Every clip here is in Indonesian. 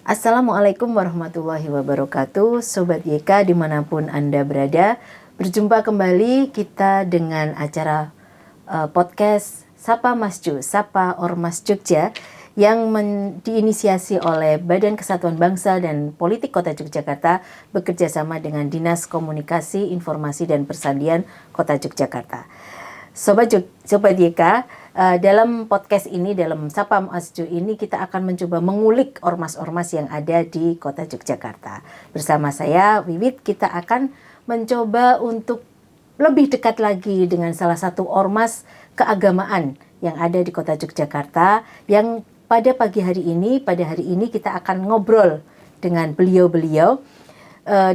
Assalamualaikum warahmatullahi wabarakatuh, Sobat YK dimanapun Anda berada. Berjumpa kembali kita dengan acara podcast Sapa Masju, Sapa Ormas Jogja yang diinisiasi oleh Badan Kesatuan Bangsa dan Politik Kota Yogyakarta bekerjasama dengan Dinas Komunikasi, Informasi dan Persandian Kota Yogyakarta. Sobat YK, dalam podcast ini, dalam Sapa Masju ini kita akan mencoba mengulik ormas-ormas yang ada di Kota Yogyakarta. Bersama saya, Wiwit, kita akan mencoba untuk lebih dekat lagi dengan salah satu ormas keagamaan yang ada di Kota Yogyakarta, yang pada hari ini kita akan ngobrol dengan beliau-beliau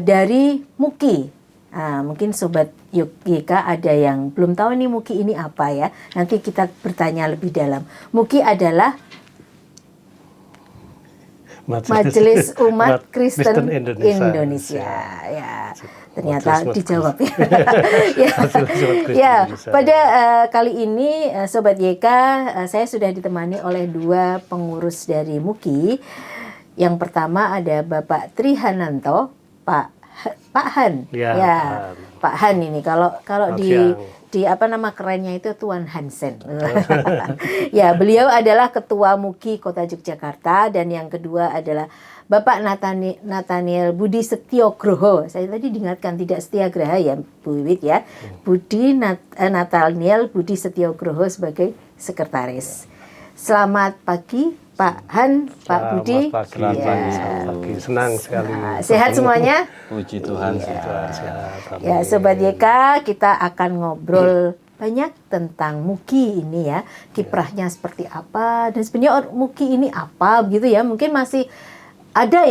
dari MUKI. Mungkin Sobat YK ada yang belum tahu nih MUKI ini apa ya. Nanti kita bertanya lebih dalam. MUKI adalah Majelis Umat Kristen Indonesia. Ya, ternyata dijawab ya. Ya, pada kali ini Sobat YK, saya sudah ditemani oleh dua pengurus dari MUKI. Yang pertama ada Bapak Trihananto, Pak Han, ya Pak Han ini kalau di apa nama kerennya itu Tuan Hansen. Ya, beliau adalah Ketua MUKI Kota Yogyakarta, dan yang kedua adalah Bapak Nathaniel Budi Setiogroho. Saya tadi diingatkan tidak Setiagraha ya Bu Wiwit ya. Nathaniel Budi Setiogroho sebagai sekretaris. Selamat pagi Pak Han, Pak Budi. Selamat pagi. Senang sekali. Sehat semuanya? Puji Tuhan, sehat. Ya, Sobat YK, kita akan ngobrol banyak tentang MUKI ini ya. Kiprahnya seperti apa, dan sebenarnya MUKI ini apa begitu ya. Mungkin masih ada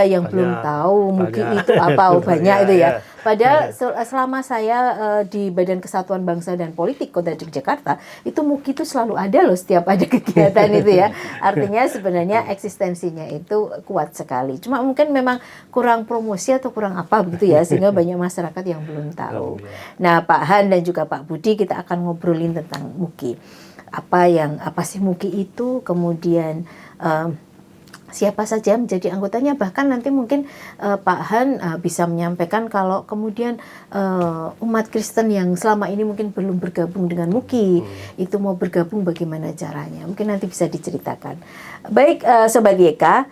yang belum tahu MUKI itu apa, banyak itu ya. Padahal selama saya di Badan Kesatuan Bangsa dan Politik Kota Yogyakarta, itu MUKI itu selalu ada loh setiap ada kegiatan itu ya. Artinya sebenarnya eksistensinya itu kuat sekali. Cuma mungkin memang kurang promosi atau kurang apa begitu ya, sehingga banyak masyarakat yang belum tahu. Nah, Pak Han dan juga Pak Budi, kita akan ngobrolin tentang MUKI. Apa sih MUKI itu, kemudian siapa saja menjadi anggotanya, bahkan nanti mungkin Pak Han bisa menyampaikan kalau kemudian umat Kristen yang selama ini mungkin belum bergabung dengan MUKI itu mau bergabung bagaimana caranya, mungkin nanti bisa diceritakan. Baik, Sobat YK,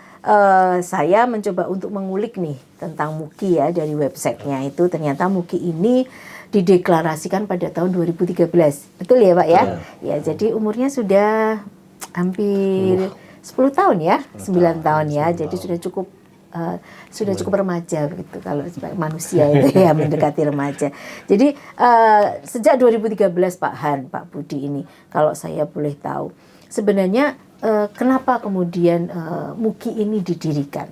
saya mencoba untuk mengulik nih tentang MUKI ya dari websitenya. Itu ternyata MUKI ini dideklarasikan pada tahun 2013, betul ya Pak ya? Ya, jadi umurnya sudah hampir 10 tahun ya, 9 tahun ya, jadi sudah cukup remaja begitu kalau manusia itu ya, mendekati remaja. Jadi sejak 2013 Pak Han, Pak Budi ini, kalau saya boleh tahu, sebenarnya kenapa kemudian MUKI ini didirikan?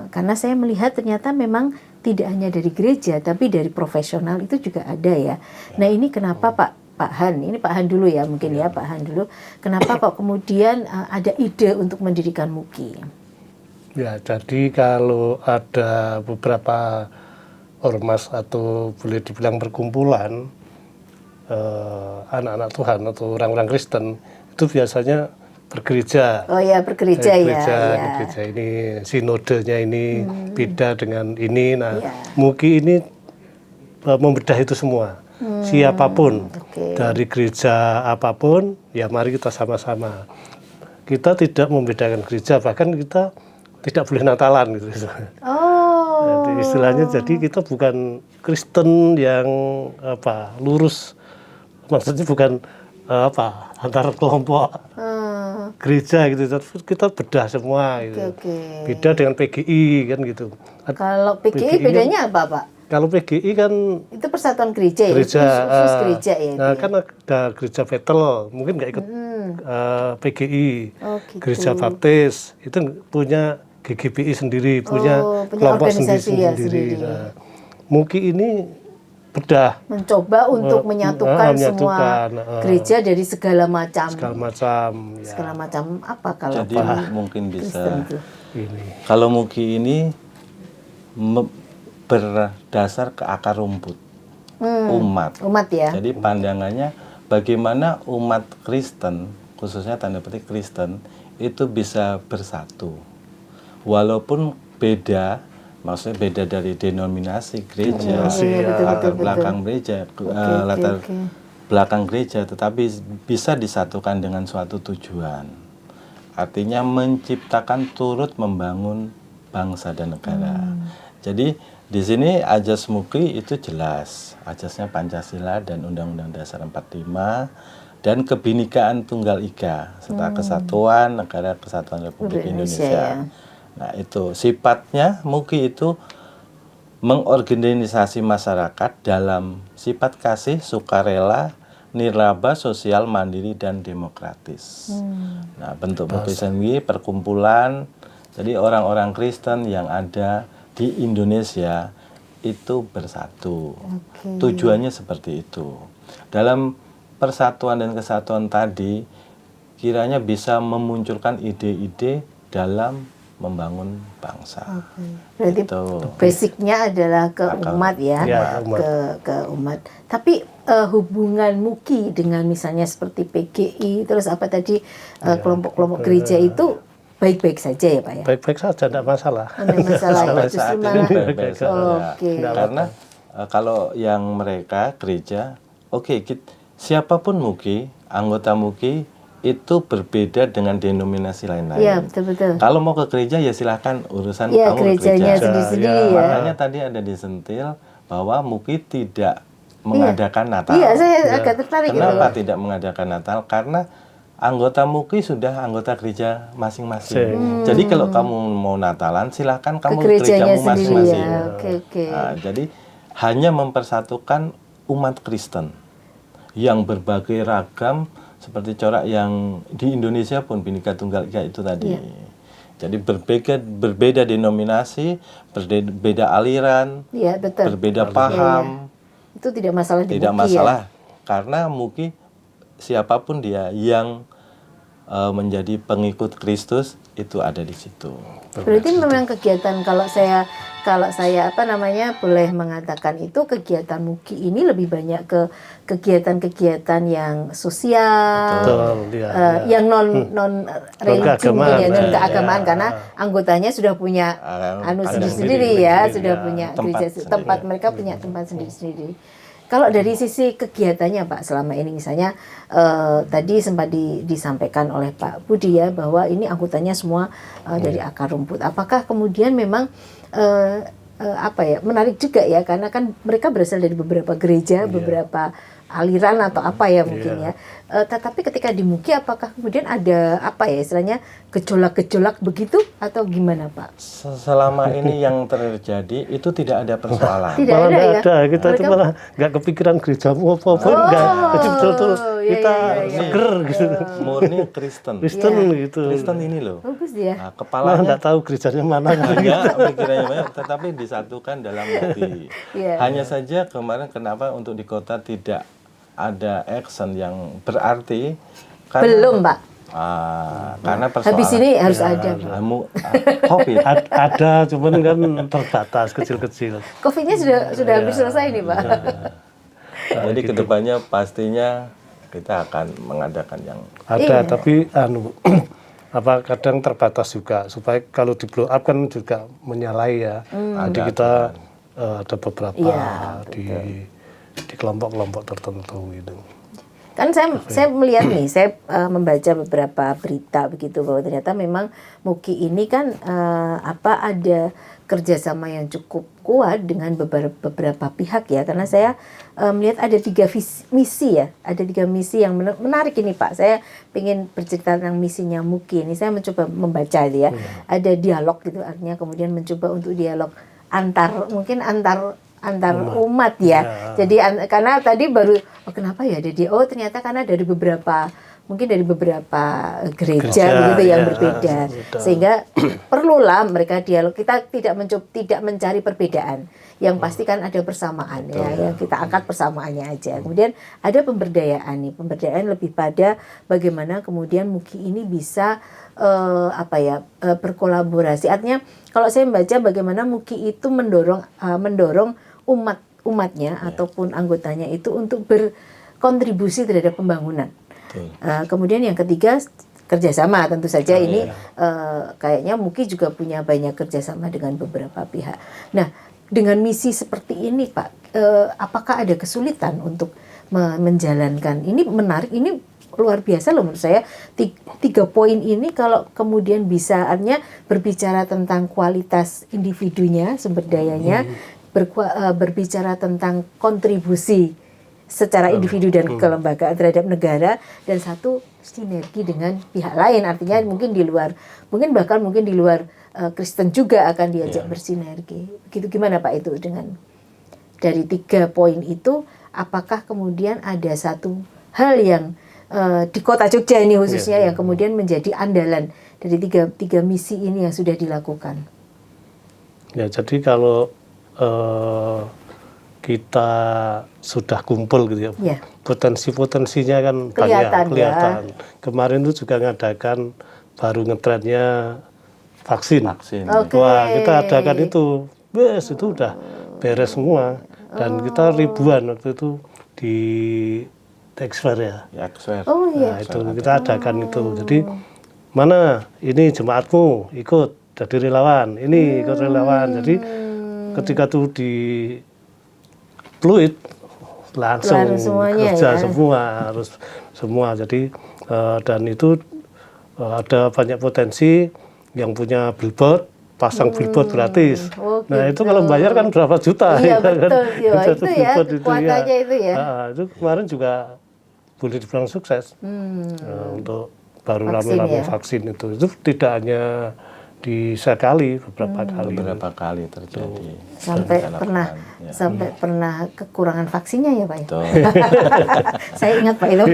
Karena saya melihat ternyata memang tidak hanya dari gereja, tapi dari profesional itu juga ada ya. Nah, ini kenapa Pak Han, ini Pak Han dulu ya mungkin ya, Pak Han dulu. Kenapa kok kemudian ada ide untuk mendirikan MUKI? Ya, jadi kalau ada beberapa ormas atau boleh dibilang perkumpulan anak-anak Tuhan atau orang-orang Kristen, itu biasanya bergereja. Oh ya, bergereja ya. Gereja ini, sinodenya ini beda dengan ini. Nah, MUKI ini membedah itu semua. Siapapun dari gereja apapun, ya mari kita sama-sama. Kita tidak membedakan gereja, bahkan kita tidak boleh Natalan gitu. Jadi istilahnya, jadi kita bukan Kristen yang lurus, maksudnya bukan antar kelompok gereja gitu. Kita bedah semua gitu. Beda dengan PGI kan gitu. Kalau PGI bedanya apa Pak? Kalau PGI kan itu persatuan gereja ya, khusus gereja ya. Nah, kan ada gereja Betel, mungkin nggak ikut PGI. Gitu. Gereja Baptis itu punya GGBI sendiri, punya kelompok sendiri. Nah, MUKI ini bedah, mencoba untuk menyatukan semua gereja dari segala macam. Segala macam apa kalau? Jadi mungkin bisa ini. Kalau MUKI ini berdasar ke akar rumput umat ya. Jadi pandangannya bagaimana umat Kristen, khususnya tanda petik Kristen, itu bisa bersatu. walaupun beda, maksudnya beda dari denominasi gereja, latar belakang gereja, latar belakang gereja, tetapi bisa disatukan dengan suatu tujuan. Artinya menciptakan turut membangun bangsa dan negara. Jadi di sini ajas MUKI itu jelas, ajasnya Pancasila dan Undang-Undang Dasar 45 dan Kebinekaan Tunggal Ika serta Kesatuan Negara Kesatuan Republik Indonesia. Nah itu sifatnya MUKI itu mengorganisasi masyarakat dalam sifat kasih, sukarela, nirlaba, sosial, mandiri, dan demokratis. Nah bentuk MUKI sendiri perkumpulan, jadi orang-orang Kristen yang ada di Indonesia itu bersatu. Tujuannya seperti itu. Dalam persatuan dan kesatuan tadi kiranya bisa memunculkan ide-ide dalam membangun bangsa. Berarti basicnya adalah ke umat ya, umat. ke umat. Tapi hubungan MUKI dengan misalnya seperti PGI, terus apa tadi kelompok-kelompok gereja itu baik-baik saja ya Pak ya? Baik-baik saja, tidak masalah. Tidak masalah ya, justru malah. Baik-baik saja. Karena kalau yang mereka gereja, siapapun MUKI, anggota MUKI itu berbeda dengan denominasi lain-lain. Iya, betul-betul. Kalau mau ke gereja ya silahkan urusan ya, kamu ke gerejanya gereja. sendiri-sendiri ya. Makanya tadi ada disentil bahwa MUKI tidak mengadakan Natal. Iya, saya agak tertarik. Kenapa tidak mengadakan Natal? Karena anggota MUKI sudah anggota gereja masing-masing. Jadi kalau kamu mau Natalan silahkan kamu ke gerejamu masing-masing. Ya. Nah, jadi hanya mempersatukan umat Kristen yang berbagai ragam, seperti corak yang di Indonesia pun Bhinneka Tunggal Ika itu tadi. Jadi berbeda denominasi, berbeda aliran, berbeda paham. Itu tidak masalah di tidak MUKI masalah, karena MUKI siapapun dia yang menjadi pengikut Kristus itu ada di situ. Berarti memang kegiatan kalau saya boleh mengatakan itu kegiatan MUKI ini lebih banyak ke kegiatan-kegiatan yang sosial, yang non religius, non keagamaan karena anggotanya sudah punya sendiri ya, sudah punya gereja tempat mereka punya tempat sendiri-sendiri. Kalau dari sisi kegiatannya Pak selama ini misalnya tadi sempat disampaikan oleh Pak Budi ya bahwa ini anggotanya semua dari akar rumput. Apakah kemudian memang menarik juga ya karena kan mereka berasal dari beberapa gereja, beberapa aliran atau apa ya mungkin ya. Tetapi ketika di MUKI apakah kemudian ada istilahnya gejolak-gejolak begitu atau gimana Pak? Selama ini yang terjadi itu tidak ada persoalan. Malah tidak ada. Kita itu malah nggak kepikiran gerejamu apa-apa. Jadi betul-betul kita seger gitu. Murni Kristen gitu. Kristen ini loh. Bagus ya. Nah, kepalanya nggak tahu gerejanya mana. Pikirannya banyak, tetapi disatukan dalam hati. Hanya saja kemarin kenapa untuk di kota tidak ada action yang berarti belum Pak. Karena persoalan habis ini harus ada COVID ada cuman kan terbatas kecil-kecil. COVID-nya sudah hampir selesai nih Pak. Jadi kedepannya pastinya kita akan mengadakan yang ada tapi kadang terbatas juga supaya kalau di blow up kan juga menyalahi ya. Jadi kita ada beberapa di kelompok-kelompok tertentu gitu. Kan saya melihat nih, saya membaca beberapa berita begitu bahwa ternyata memang MUKI ini kan ada kerjasama yang cukup kuat dengan beberapa pihak ya, karena saya melihat ada 3 misi ya, ada 3 misi yang menarik ini Pak. Saya ingin bercerita tentang misinya MUKI ini. Saya mencoba membaca itu ya, ada dialog gitu, artinya kemudian mencoba untuk dialog antar umat ya. Jadi karena tadi baru kenapa ya ada ternyata karena dari beberapa gereja begitu yang berbeda. Sehingga perlulah mereka dialog. Kita tidak mencari perbedaan. Yang pasti kan ada persamaan ya. Yang kita angkat persamaannya aja. Kemudian ada pemberdayaan nih. Pemberdayaan lebih pada bagaimana kemudian MUKI ini bisa berkolaborasi. Artinya kalau saya membaca bagaimana MUKI itu mendorong umatnya ataupun anggotanya itu untuk berkontribusi terhadap pembangunan. Kemudian yang ketiga kerjasama tentu saja ini kayaknya MUKI juga punya banyak kerjasama dengan beberapa pihak. Nah, dengan misi seperti ini Pak, apakah ada kesulitan untuk menjalankan? Ini menarik, ini luar biasa loh menurut saya. 3 poin ini kalau kemudian bisa artinya berbicara tentang kualitas individunya, sumber dayanya, berbicara tentang kontribusi secara individu dan kelembagaan terhadap negara, dan satu sinergi dengan pihak lain, artinya mungkin bahkan di luar Kristen juga akan diajak bersinergi. Begitu, gimana Pak itu dengan dari 3 poin itu, apakah kemudian ada satu hal yang di kota Jogja ini khususnya yang kemudian menjadi andalan dari tiga misi ini yang sudah dilakukan? Ya, jadi kalau kita sudah kumpul gitu ya, potensi-potensinya kan kelihatan, kelihatan. Kemarin itu juga ngadakan baru ngetrennya vaksin. Wah, kita adakan itu, itu udah beres semua, dan kita ribuan waktu itu di Exfer ya. Nah, itu kita adakan itu. Jadi mana ini jemaatmu ikut jadi relawan, ini ikut relawan. Jadi ketika tuh di Pluit langsung kerja semua, harus semua. Jadi dan itu ada banyak potensi yang punya billboard, pasang billboard gratis. Nah itu kalau bayar kan berapa juta? Iya betul, itu ya kekuatannya itu ya. Itu kemarin juga boleh dibilang sukses untuk baru rame-rame vaksin itu tidak hanya di sekali, beberapa kali terjadi. Sampai pernah kekurangan vaksinnya ya Pak ya. Saya ingat Pak itu.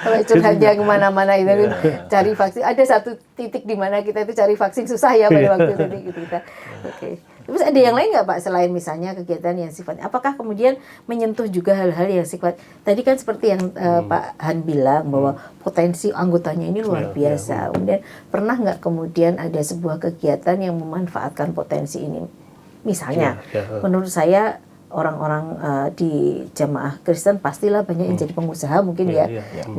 Kalau curhatnya kemana-mana itu cari vaksin, ada satu titik di mana kita itu cari vaksin susah ya pada waktu itu kita. Oke. Terus ada yang lain nggak Pak selain misalnya kegiatan yang sifatnya, apakah kemudian menyentuh juga hal-hal yang sifat tadi kan seperti yang Pak Han bilang bahwa potensi anggotanya ini luar biasa. Kemudian pernah nggak kemudian ada sebuah kegiatan yang memanfaatkan potensi ini? Misalnya, menurut saya orang-orang di jamaah Kristen pastilah banyak yang jadi pengusaha mungkin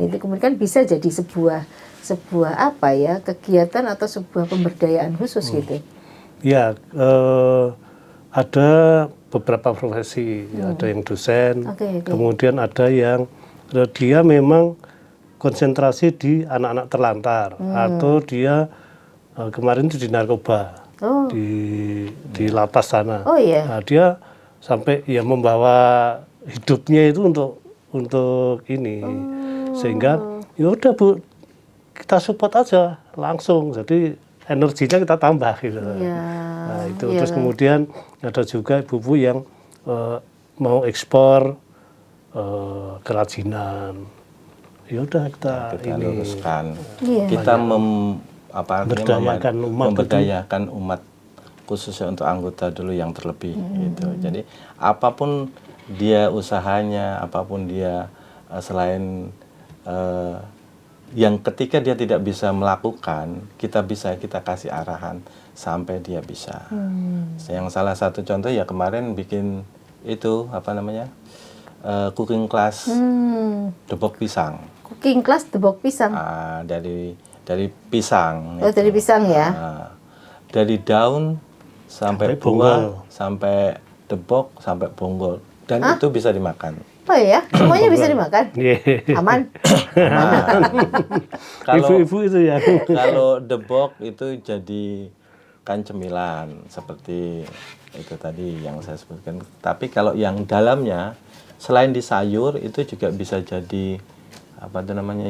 itu kemudian bisa jadi sebuah apa ya, kegiatan atau sebuah pemberdayaan khusus gitu. Ya, ada beberapa profesi, ada yang dosen, kemudian ada yang dia memang konsentrasi di anak-anak terlantar, atau dia kemarin itu di narkoba, di lapas sana. Nah, dia sampai ya membawa hidupnya itu untuk ini, sehingga ya udah Bu, kita support aja langsung, jadi energinya kita tambah gitu. Nah itu terus kemudian ada juga ibu-ibu yang mau ekspor kerajinan. Ya udah kita ini luruskan. Kita memberdayakan umat khususnya untuk anggota dulu yang terlebih gitu. Jadi apapun dia usahanya, apapun dia selain yang ketika dia tidak bisa melakukan, kita kasih arahan sampai dia bisa. Yang salah satu contoh ya kemarin bikin itu cooking class debok pisang. Cooking class debok pisang. Dari pisang. Oh, dari pisang ya. Dari daun sampai buah, sampai debok, sampai bonggol, dan itu bisa dimakan. Oh ya, semuanya bisa dimakan? Aman? Ibu-ibu itu ya. Kalau debok itu jadi kan cemilan, seperti itu tadi yang saya sebutkan. Tapi kalau yang dalamnya, selain di sayur, itu juga bisa jadi,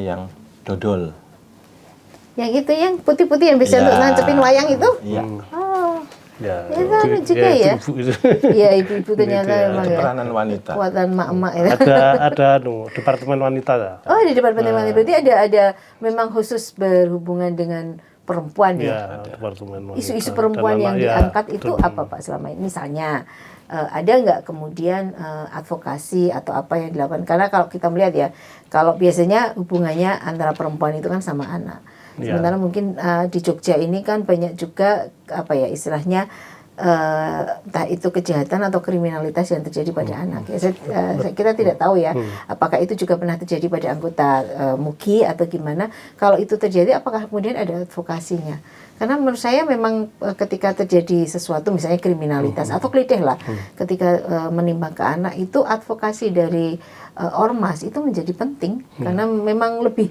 yang dodol. Yang itu, yang putih-putih yang bisa untuk nancepin wayang itu? Iya. Ya, juga ya. Iya, ibu-ibu ternyata memang ya. Peranan wanita. Kuatan mak-mak ya. Ada departemen wanita ya. Oh, di departemen wanita. Berarti ada memang khusus berhubungan dengan perempuan ya. Departemen wanita. Isu-isu perempuan yang diangkat itu apa Pak selama ini? Misalnya ada nggak kemudian advokasi atau apa yang dilakukan? Karena kalau kita melihat ya, kalau biasanya hubungannya antara perempuan itu kan sama anak. Sementara mungkin di Jogja ini kan banyak juga istilahnya entah itu kejahatan atau kriminalitas yang terjadi pada anak. Ya, kita tidak tahu ya, apakah itu juga pernah terjadi pada anggota MUKI atau gimana. Kalau itu terjadi, apakah kemudian ada advokasinya? Karena menurut saya memang ketika terjadi sesuatu, misalnya kriminalitas atau kelitih lah, ketika menimba ke anak, itu advokasi dari ormas itu menjadi penting, karena memang lebih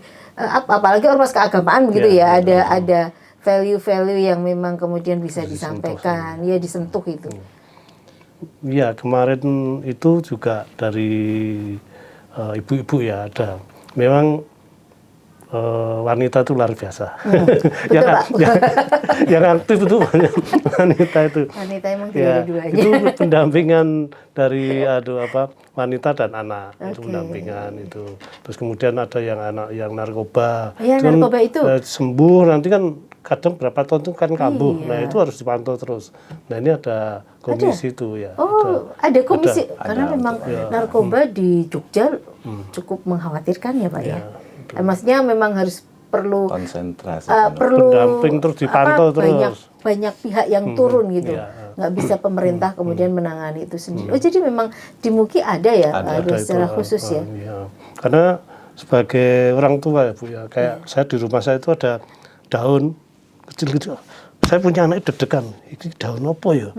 apalagi ormas keagamaan gitu ya, ada value-value yang memang kemudian bisa disampaikan, ya disentuh itu. Ya, kemarin itu juga dari ibu-ibu ya ada. Memang wanita itu luar biasa. Yang aktif itu banyak wanita itu. Wanita emang tidak ada duanya. Itu pendampingan dari wanita dan anak, itu pendampingan itu. Terus kemudian ada yang anak yang narkoba. Ya, narkoba itu sembuh, nanti kan kadang berapa tahun itu kan kambuh. Nah, itu harus dipantau terus. Nah, ini ada komisi itu ya. Oh, ada komisi. Karena memang narkoba di Jogja cukup mengkhawatirkan ya, Pak ya. Maksudnya memang harus perlu konsentrasi, perlu pendamping terus dipantau terus. Banyak pihak yang turun gitu. Nggak bisa pemerintah kemudian menangani itu sendiri. Oh, jadi memang di MUKI ada ya, ada secara khusus ya. Karena sebagai orang tua ya Bu ya, kayak saya di rumah saya itu ada daun kecil-kecil. Saya punya anak deg-degan. Ini daun apa ya?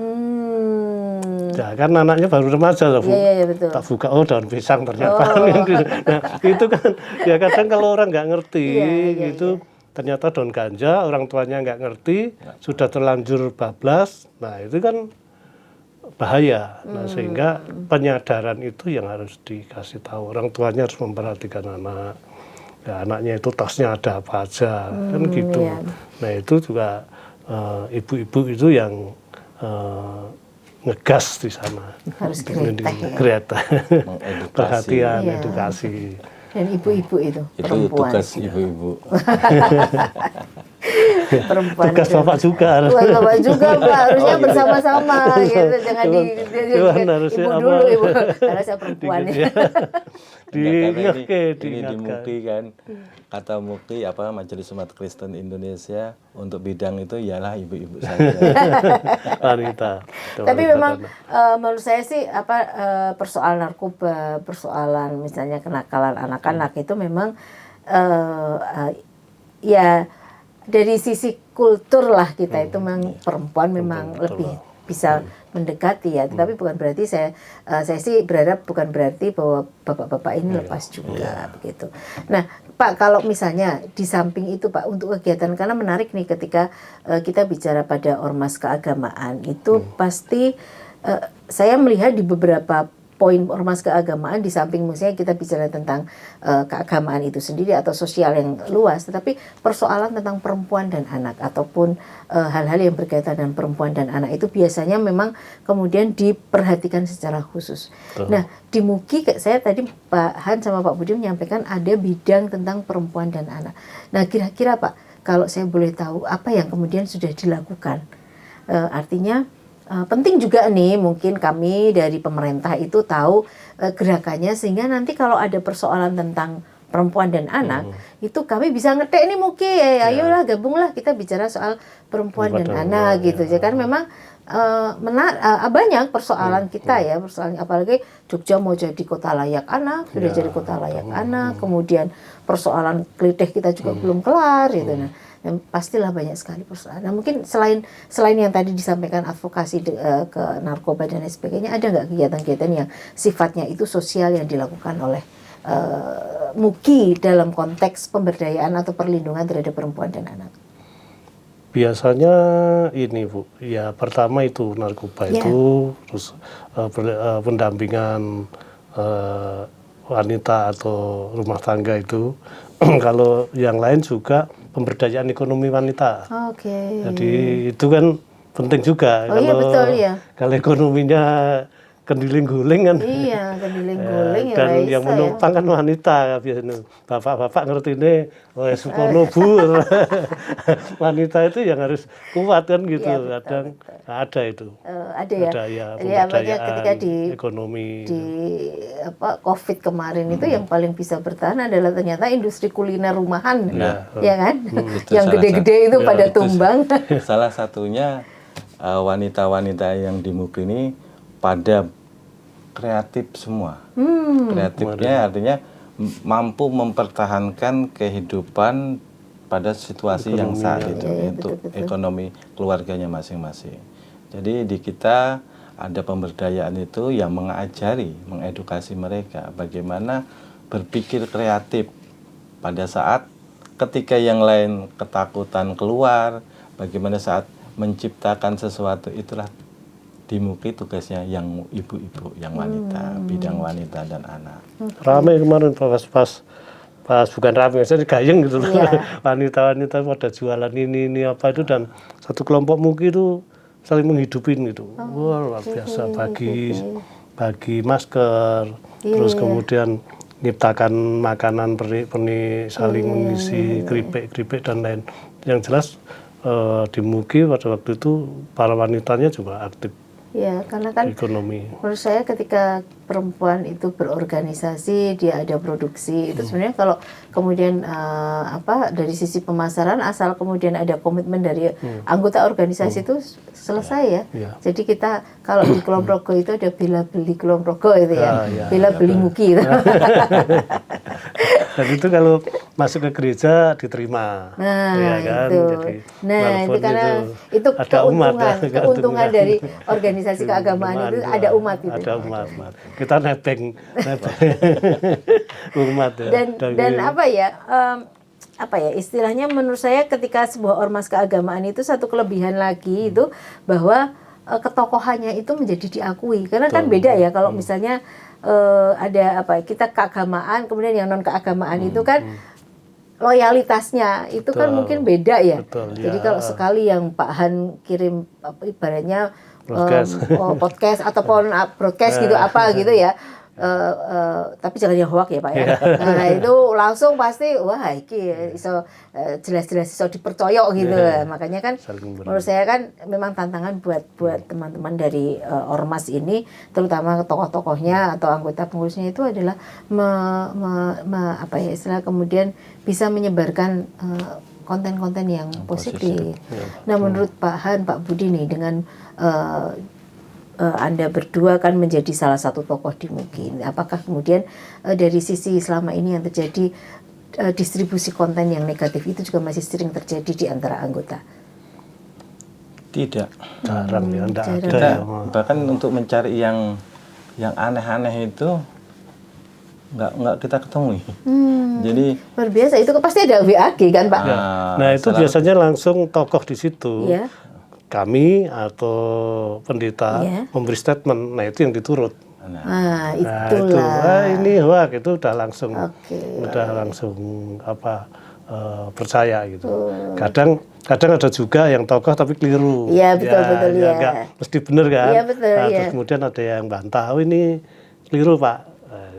Ya kan anaknya baru remaja loh Bu. Iya, betul. Tak buka, oh daun pisang ternyata. Nah, itu kan ya kadang kalau orang nggak ngerti gitu, ternyata daun ganja, orang tuanya nggak ngerti, sudah terlanjur bablas. Nah, itu kan bahaya. Nah, sehingga penyadaran itu yang harus dikasih tahu. Orang tuanya harus memperhatikan anak. Ya, anaknya itu tasnya ada apa aja, kan gitu. Nah, itu juga ibu-ibu itu yang ngegas di sana. Harus Greta. Perhatian, edukasi. Dan ibu-ibu itu perempuan. Tugas ibu-ibu. Perempuan. Tugas bapak juga. Tugas bapak juga, Pak. Harusnya bersama-sama. Gitu. Jangan ibu dulu, ibu. Karena saya perempuan. Ini di MUKI kan. Kata MUKI Majelis Umat Kristen Indonesia untuk bidang itu ialah ibu-ibu saja. Wanita. Tapi memang menurut saya sih persoalan narkoba, persoalan misalnya kenakalan anak-anak itu memang ya dari sisi kultur lah kita itu memang perempuan memang lebih bisa mendekati ya, tetapi bukan berarti saya sih berharap bukan berarti bahwa bapak-bapak ini lepas juga begitu. Nah, Pak, kalau misalnya di samping itu Pak untuk kegiatan, karena menarik nih ketika kita bicara pada ormas keagamaan itu pasti saya melihat di beberapa poin ormas keagamaan, di samping misalnya kita bicara tentang keagamaan itu sendiri atau sosial yang luas, tetapi persoalan tentang perempuan dan anak ataupun hal-hal yang berkaitan dengan perempuan dan anak itu biasanya memang kemudian diperhatikan secara khusus. Nah, di MUKI saya tadi Pak Han sama Pak Budi menyampaikan ada bidang tentang perempuan dan anak. Nah, kira-kira Pak, kalau saya boleh tahu apa yang kemudian sudah dilakukan? Artinya penting juga nih mungkin kami dari pemerintah itu tahu gerakannya, sehingga nanti kalau ada persoalan tentang perempuan dan anak itu kami bisa ngetek nih MUKI ayolah gabunglah kita bicara soal perempuan dan anak gitu ya kan. Memang banyak persoalan kita ya, persoalan apalagi Jogja mau jadi kota layak anak, sudah jadi kota layak anak, kemudian persoalan kelitih kita juga belum kelar gitu. Nah, dan pastilah banyak sekali persoalan. Nah, mungkin selain yang tadi disampaikan advokasi ke narkoba dan lain sebagainya, ada nggak kegiatan-kegiatan yang sifatnya itu sosial yang dilakukan oleh MUKI dalam konteks pemberdayaan atau perlindungan terhadap perempuan dan anak? Biasanya ini Bu, ya pertama itu narkoba itu, terus pendampingan wanita atau rumah tangga itu. Kalau yang lain juga pemberdayaan ekonomi wanita. Oke. Jadi itu kan penting juga. Iya betul ya. Kalau ekonominya kendiling-guling kan. Iya, kendiling-guling ya. Dan yang menumpang kan wanita biasanya. Bapak-bapak ngerti ini, sekolah Bu. Wanita itu yang harus kuat kan gitu. Ya, kadang ada itu. Ada ya. Ada ya pemberdayaan ketika di ekonomi. Di COVID kemarin itu yang paling bisa bertahan adalah ternyata industri kuliner rumahan. Ya kan? Yang gede-gede itu pada tumbang. Salah satunya wanita-wanita yang di MUKI ini pada kreatif semua. Kreatifnya artinya mampu mempertahankan kehidupan pada situasi yang saat itu untuk ekonomi keluarganya masing-masing. Jadi di kita ada pemberdayaan itu yang mengajari, mengedukasi mereka bagaimana berpikir kreatif pada saat ketika yang lain ketakutan keluar, bagaimana saat menciptakan sesuatu, itulah di MUKI tugasnya yang ibu-ibu, yang wanita, bidang wanita dan anak. Ramai kemarin pas bukan ramai, saya digayeng gitu loh. Wanita-wanita pada jualan ini apa itu, dan satu kelompok MUKI itu saling menghidupin gitu. Wah, luar biasa, bagi masker, terus kemudian menciptakan makanan pernik-pernik, saling mengisi keripik-keripik dan lain. Yang jelas di MUKI pada waktu itu para wanitanya juga aktif. Ya, karena kan ekonomi. Menurut saya ketika perempuan itu berorganisasi, dia ada produksi, itu sebenarnya kalau kemudian dari sisi pemasaran, asal kemudian ada komitmen dari anggota organisasi itu selesai ya. Jadi kita kalau di Kulon Progo itu ada bila beli Kulon Progo itu ya, bila beli MUKI itu. Dan itu kalau masuk ke gereja diterima. Nah, ya kan? itu. Jadi, itu karena itu ada keuntungan dari organisasi keagamaan itu ada umat itu. Ada umat. Kita nebeng umat ya. Dan apa ya istilahnya, menurut saya ketika sebuah ormas keagamaan itu satu kelebihan lagi itu bahwa ketokohannya itu menjadi diakui, karena kan beda ya kalau misalnya ada kita keagamaan kemudian yang non keagamaan itu kan loyalitasnya itu kan mungkin beda ya. Jadi kalau sekali yang Pak Han kirim ibaratnya podcast ataupun broadcast gitu gitu ya. Tapi jangan yang hoax ya Pak ya. Nah itu langsung pasti wah iki iso jelas-jelas iso dipercaya gitu. Makanya kan menurut saya kan memang tantangan buat teman-teman dari ormas ini, terutama tokoh-tokohnya atau anggota pengurusnya itu adalah istilah kemudian bisa menyebarkan konten-konten yang positif. Nah menurut Pak Han, Pak Budi nih dengan Anda berdua kan menjadi salah satu tokoh di MUKI. Apakah kemudian dari sisi selama ini yang terjadi distribusi konten yang negatif itu juga masih sering terjadi di antara anggota? Tidak. Jarang ya, enggak ada. Kita bahkan untuk mencari yang aneh-aneh itu nggak kita ketemui. Jadi luar biasa, itu pasti ada WAG kan Pak? Nah itu biasanya langsung tokoh di situ. Kami atau pendeta memberi statement, nah itu yang diturut. Itulah. Ini hoax, itu udah langsung percaya gitu. Kadang ada juga yang tokoh tapi keliru. Iya betul ya. Enggak mesti benar kan. Iya betul. Terus kemudian ada yang bantah, ini keliru Pak.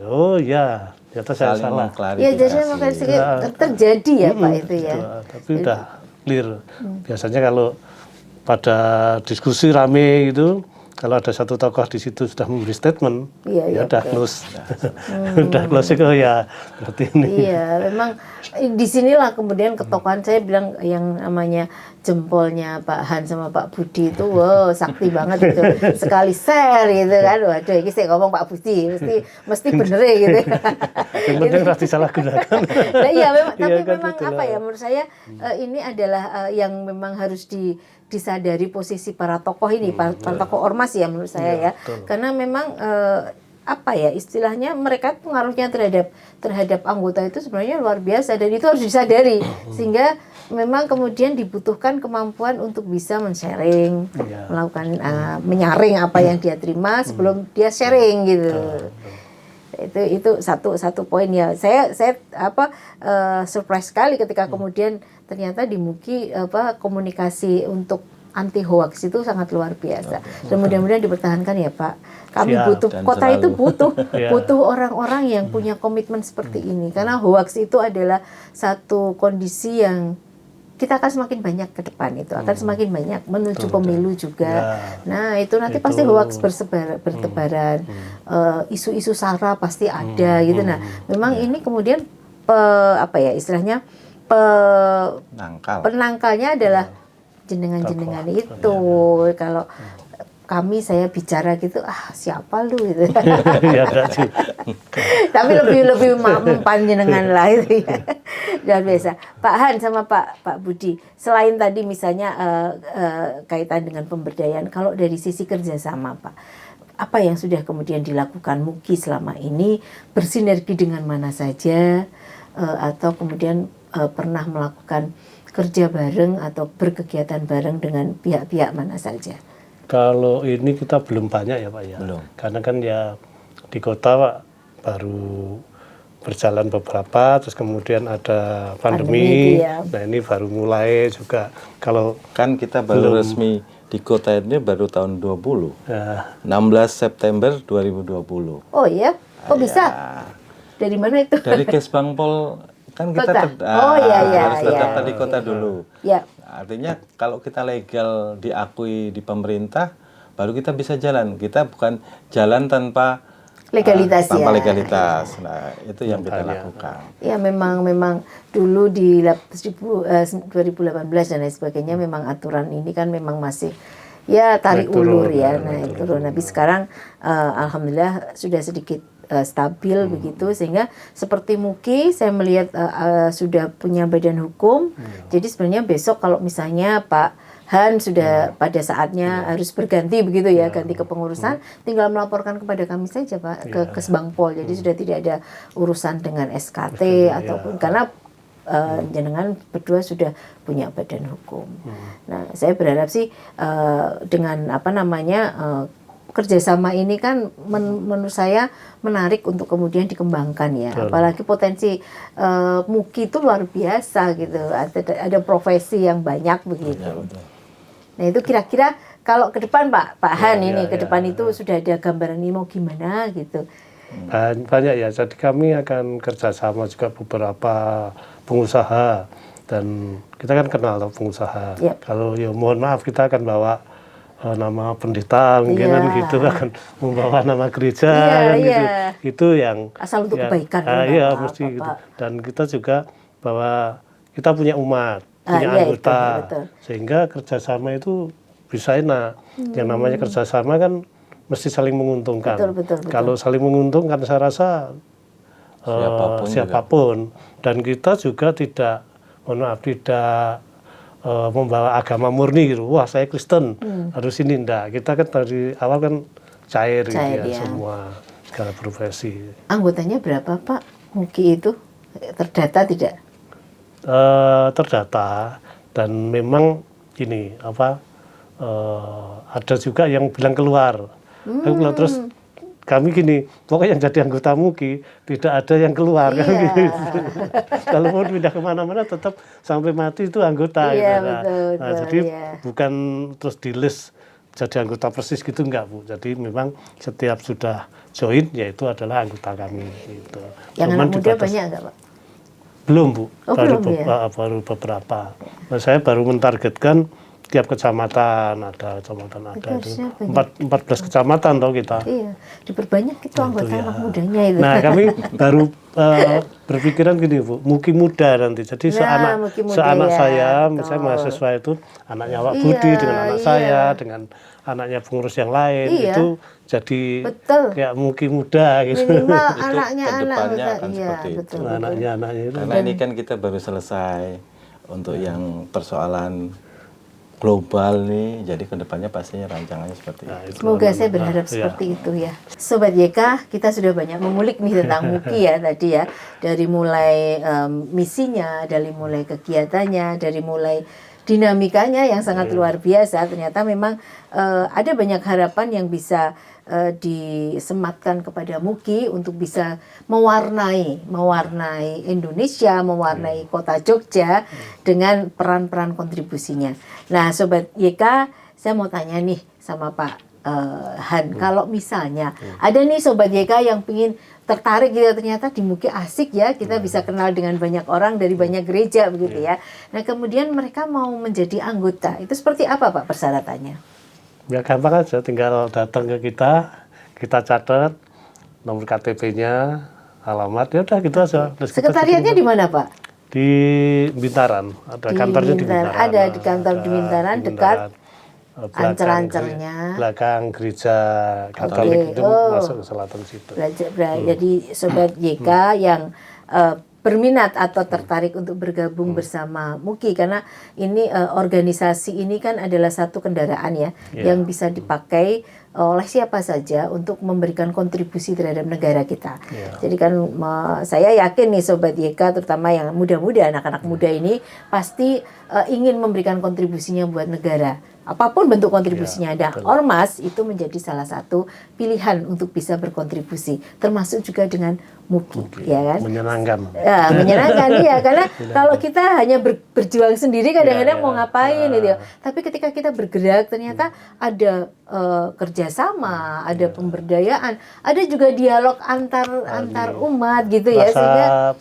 Oh iya, ternyata saya salah. Iya jadi makanya terjadi ya Pak itu ya. Tapi udah clear. Biasanya kalau pada diskusi rame gitu, kalau ada satu tokoh di situ sudah memberi statement, ya udah close. Udah close itu ya seperti ini. Iya, memang disinilah kemudian ketokohan, saya bilang yang namanya jempolnya Pak Han sama Pak Budi itu wow, sakti banget gitu. Sekali share gitu kan. Waduh, ini saya ngomong Pak Budi mesti bener gitu. Yang penting pasti salah gunakan. Nah, iya memang, tapi memang menurut saya ini adalah yang memang harus disadari posisi para tokoh ini, para tokoh ormas ya menurut saya ya. Karena memang istilahnya mereka pengaruhnya terhadap anggota itu sebenarnya luar biasa, dan itu harus disadari sehingga memang kemudian dibutuhkan kemampuan untuk bisa men-sharing, melakukan menyaring apa yang dia terima sebelum dia sharing gitu. Itu satu poin ya. Saya surprise sekali ketika kemudian ternyata di MUKI komunikasi untuk anti hoax itu sangat luar biasa. Dan mudah-mudahan dipertahankan ya Pak. Kami kota itu butuh orang-orang yang punya komitmen seperti ini, karena hoax itu adalah satu kondisi yang kita akan semakin banyak ke depan, itu akan semakin banyak menuju pemilu juga. Nah itu nanti pasti hoax bertebaran, isu-isu sara pasti ada gitu. Nah memang ini kemudian penangkalnya adalah jenengan-jenengan itu. Kalau saya bicara gitu, siapa lu gitu. Ya, enggak sih. Tapi lebih mempan jenengan lah itu ya. Dan biasa. Pak Han sama Pak Budi, selain tadi misalnya kaitan dengan pemberdayaan, kalau dari sisi kerjasama Pak, apa yang sudah kemudian dilakukan MUKI selama ini, bersinergi dengan mana saja, atau kemudian pernah melakukan kerja bareng atau berkegiatan bareng dengan pihak-pihak mana saja? Kalau ini kita belum banyak ya Pak ya. Belum. Karena kan ya di kota Pak baru berjalan beberapa, terus kemudian ada pandemi. Ya. Nah ini baru mulai juga. Kalau kan kita baru resmi di kota ini baru tahun 20. 16 September 2020. Oh iya? Kok bisa? Dari mana itu? Dari Kesbangpol kan kita harus terdaftar di kota dulu. Ya. Artinya kalau kita legal diakui di pemerintah, baru kita bisa jalan. Kita bukan jalan tanpa legalitas tanpa legalitas. Nah, itu yang kita lakukan. Ya memang dulu di 2018 dan lain sebagainya memang aturan ini kan memang masih ya tarik ulur ya, naik turun. Tapi sekarang alhamdulillah sudah sedikit stabil begitu, sehingga seperti MUKI saya melihat sudah punya badan hukum. Jadi sebenarnya besok kalau misalnya Pak Han sudah pada saatnya harus berganti begitu ya, ganti kepengurusan, tinggal melaporkan kepada kami saja Pak ke Kesbangpol. Jadi sudah tidak ada urusan dengan SKT ataupun karena jenengan berdua sudah punya badan hukum. Nah, saya berharap sih dengan kerjasama ini kan menurut saya menarik untuk kemudian dikembangkan ya. Apalagi potensi MUKI itu luar biasa gitu. Ada profesi yang banyak begitu. Nah itu kira-kira kalau ke depan Pak Han ini ke depan itu sudah ada gambaran ini mau gimana gitu. Banyak ya. Jadi kami akan kerjasama juga beberapa pengusaha, dan kita kan kenal pengusaha. Kalau ya mohon maaf kita akan bawa nama pendeta mungkin kan gitu, akan membawa nama gereja kan gitu. Itu yang asal untuk kebaikan. Iya mesti gitu. Dan kita juga bahwa kita punya umat, punya anggota, betul. Sehingga kerjasama itu bisa enak. Yang namanya kerjasama kan mesti saling menguntungkan. Betul. Kalau saling menguntungkan saya rasa siapapun. Dan kita juga tidak membawa agama murni gitu. Wah saya Kristen harus ini, enggak. Kita kan dari awal kan cair gitu ya, semua segala profesi. Anggotanya berapa Pak MUKI itu? Terdata tidak? Terdata, dan memang ini ada juga yang bilang keluar. Terus kami gini, pokoknya yang jadi anggota MUKI tidak ada yang keluar kan gitu. Kalau mau pindah kemana-mana tetap sampai mati itu anggota gitu. Betul, jadi bukan terus di list jadi anggota persis gitu, enggak Bu. Jadi memang setiap sudah join yaitu adalah anggota kami gitu. Yang anak muda banyak enggak Pak? Belum Bu, baru beberapa. Nah, saya baru mentargetkan tiap kecamatan ada itu 14 kecamatan toh kita. Iya, diperbanyak itu anggota anak mudanya itu. Nah, kami baru berpikiran gini Bu, MUKI muda nanti. Jadi seanak saya, misalnya mahasiswa itu anaknya Pak Budi dengan anak saya, dengan anaknya pengurus yang lain, itu jadi kayak MUKI muda gitu. Minimal anaknya akan seperti itu. Anaknya itu. Karena ini kan kita baru selesai untuk yang persoalan global nih, jadi kedepannya pastinya rancangannya seperti itu. Semoga saya berharap seperti itu ya. Sobat YK, kita sudah banyak mengulik nih tentang MUKI ya tadi ya. Dari mulai misinya, dari mulai kegiatannya, dari mulai dinamikanya yang sangat luar biasa. Ternyata memang ada banyak harapan yang bisa disematkan kepada MUKI untuk bisa mewarnai Indonesia, mewarnai kota Jogja dengan peran-peran kontribusinya. Nah, Sobat YK, saya mau tanya nih sama Pak Han, kalau misalnya ada nih Sobat YK yang ingin tertarik gitu, ternyata di MUKI asik ya, kita bisa kenal dengan banyak orang dari banyak gereja begitu ya. Nah, kemudian mereka mau menjadi anggota, itu seperti apa Pak persyaratannya? Ya gampang aja, tinggal datang ke kita catat nomor KTP-nya, alamat, ya udah gitu aja. Sekretariatnya di mana Pak? Di Bintaran, ada kantornya di Bintaran. Ada di kantor di Bintaran, dekat Ancer-ancernya. Belakang gereja Katolik itu masuk ke selatan situ. Jadi Sobat YK yang berminat atau tertarik untuk bergabung bersama Muki, karena ini organisasi ini kan adalah satu kendaraan ya, yang bisa dipakai oleh siapa saja untuk memberikan kontribusi terhadap negara kita. Jadi kan saya yakin nih Sobat YK, terutama yang muda-muda, anak-anak muda ini pasti ingin memberikan kontribusinya buat negara. Apapun bentuk kontribusinya, ada ormas itu menjadi salah satu pilihan untuk bisa berkontribusi, termasuk juga dengan Muki, ya kan? Menyenangkan. Ya, menyenangkan ya, karena kalau kita hanya berjuang sendiri kadang-kadang mau ngapain gitu ya. Tapi ketika kita bergerak ternyata ada kerjasama, ada pemberdayaan, ada juga dialog antar umat gitu ya, sehingga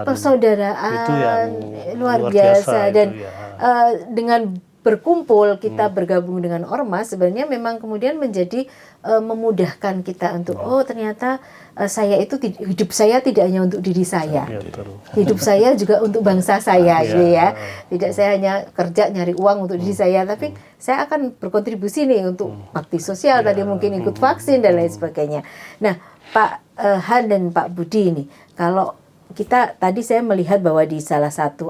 persaudaraan itu yang luar biasa dan dengan berkumpul kita bergabung dengan ormas sebenarnya memang kemudian menjadi memudahkan kita untuk ternyata hidup saya tidak hanya untuk diri saya, hidup saya juga untuk bangsa saya, gitu ya. Tidak saya hanya kerja nyari uang untuk diri saya, tapi saya akan berkontribusi nih untuk bakti sosial, tadi mungkin ikut vaksin dan lain sebagainya. Nah, Pak Han dan Pak Budi ini, kalau kita tadi saya melihat bahwa di salah satu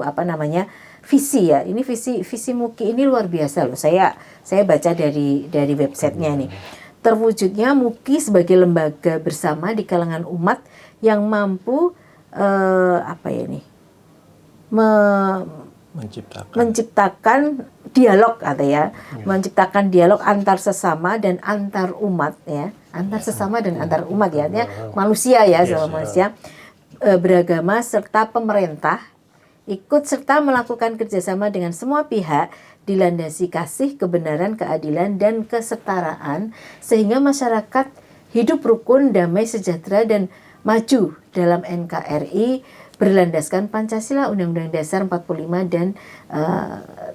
visi ya, ini visi Muki ini luar biasa loh. Saya baca dari websitenya nih. Terwujudnya Muki sebagai lembaga bersama di kalangan umat yang mampu menciptakan dialog menciptakan dialog antar sesama dan antar umat ya, antar sesama dan antar umat ya, manusia ya, sama manusia beragama serta pemerintah ikut serta melakukan kerjasama dengan semua pihak dilandasi kasih, kebenaran, keadilan, dan kesetaraan sehingga masyarakat hidup rukun, damai, sejahtera, dan maju dalam NKRI berlandaskan Pancasila, Undang-Undang Dasar 45 dan